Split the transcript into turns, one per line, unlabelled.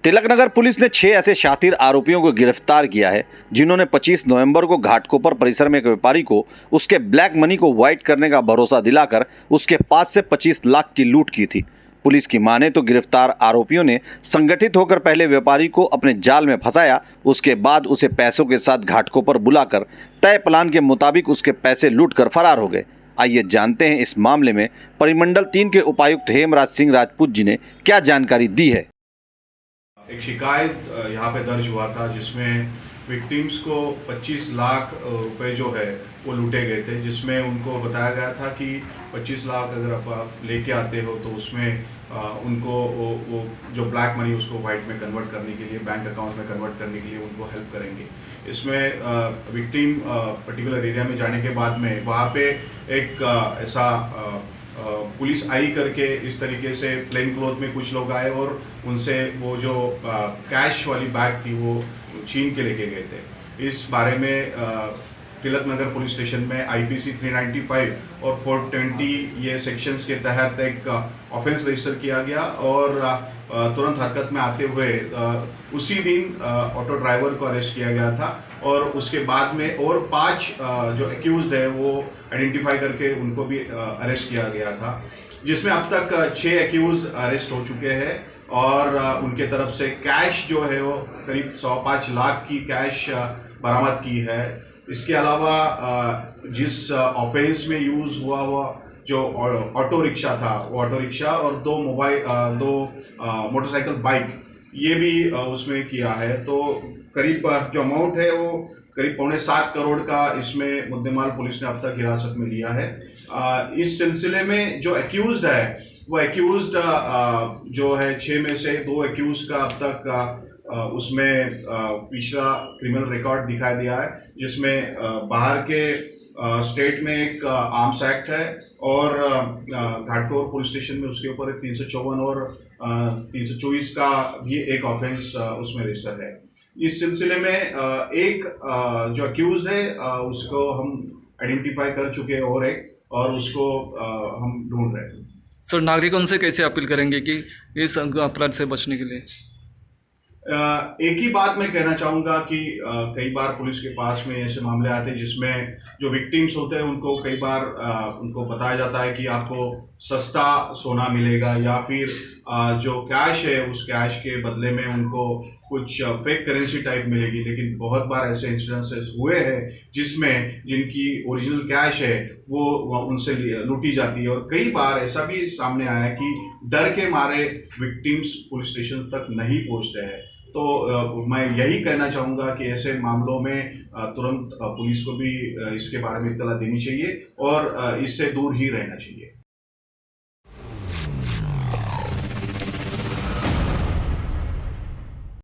Tilaknagar police ने 6 ऐसे शातिर आरोपियों को गिरफ्तार किया है जिन्होंने 25 नवंबर को घाटकोपर परिसर में एक व्यापारी को उसके ब्लैक मनी को व्हाइट करने का भरोसा दिलाकर उसके पास से 25 लाख की लूट की थी। पुलिस की माने तो गिरफ्तार आरोपियों ने संगठित होकर पहले व्यापारी को अपने जाल में फंसाया, उसके बाद उसे पैसों के साथ घाटकोपर बुलाकर तय प्लान के मुताबिक उसके पैसे लूट कर फरार हो गए। आइए जानते हैं इस मामले में परिमंडल 3 के उपायुक्त हेमराज सिंह राजपूत जी ने क्या जानकारी दी है।
एक शिकायत यहाँ पे दर्ज हुआ था जिसमें विक्टिम्स को 25 लाख रुपए जो है वो लूटे गए थे, जिसमें उनको बताया गया था कि 25 लाख अगर आप लेके आते हो तो उसमें उनको वो जो ब्लैक मनी उसको वाइट में कन्वर्ट करने के लिए, बैंक अकाउंट में कन्वर्ट करने के लिए उनको हेल्प करेंगे। इसमें विक्टिम पर्टिकुलर एरिया में जाने के बाद में वहाँ पे एक ऐसा पुलिस आई करके इस तरीके से प्लेन क्लोथ में कुछ लोग आए और उनसे वो जो कैश वाली बैग थी वो छीन के लेके गए थे। इस बारे में तिलकनगर पुलिस स्टेशन में आईपीसी 395 और 420 ये सेक्शंस के तहत एक ऑफेंस रजिस्टर किया गया और तुरंत हरकत में आते हुए उसी दिन ऑटो ड्राइवर को अरेस्ट किया गया था और उसके बाद में और 5 जो एक्यूज्ड है वो आइडेंटिफाई करके उनको भी अरेस्ट किया गया था, जिसमें अब तक 6 एक्यूज अरेस्ट हो चुके हैं और उनके तरफ से कैश जो है वो करीब 105 लाख की कैश बरामद की है। इसके अलावा जिस ऑफेंस में यूज हुआ जो ऑटो रिक्शा था, वो ऑटो रिक्शा और 2 मोटरसाइकिल बाइक ये भी उसमें किया है। तो करीब जो अमाउंट है वो करीब 6.25 करोड़ का इसमें मुद्देमाल पुलिस ने अब तक हिरासत में लिया है। इस सिलसिले में जो एक्यूज्ड है वो एक्यूज्ड जो है 6 में से 2 एक्यूज का अब तक उसमें पिछला क्रिमिनल रिकॉर्ड दिखाई दिया है, जिसमें बाहर के स्टेट में एक आर्म्स एक्ट है और घाटकोपर पुलिस स्टेशन में उसके ऊपर 354 और 324 का भी एक ऑफेंस उसमें रजिस्टर है। इस सिलसिले में एक जो अक्यूज है उसको हम आइडेंटिफाई कर चुके हैं और उसको हम ढूंढ रहे हैं।
सर, नागरिकों से कैसे अपील करेंगे कि इस अपराध से बचने के लिए?
एक ही बात मैं कहना चाहूँगा कि कई बार पुलिस के पास में ऐसे मामले आते हैं जिसमें जो विक्टिम्स होते हैं उनको कई बार उनको बताया जाता है कि आपको सस्ता सोना मिलेगा या फिर जो कैश है उस कैश के बदले में उनको कुछ फेक करेंसी टाइप मिलेगी, लेकिन बहुत बार ऐसे इंसिडेंसेस हुए हैं जिसमें जिनकी ओरिजिनल कैश है वो उनसे लूटी जाती है और कई बार ऐसा भी सामने आया है कि डर के मारे विक्टिम्स पुलिस स्टेशन तक नहीं पहुंचते हैं। तो मैं यही कहना चाहूँगा कि ऐसे मामलों में तुरंत पुलिस को भी इसके बारे में इत्तला देनी चाहिए और इससे दूर ही रहना चाहिए।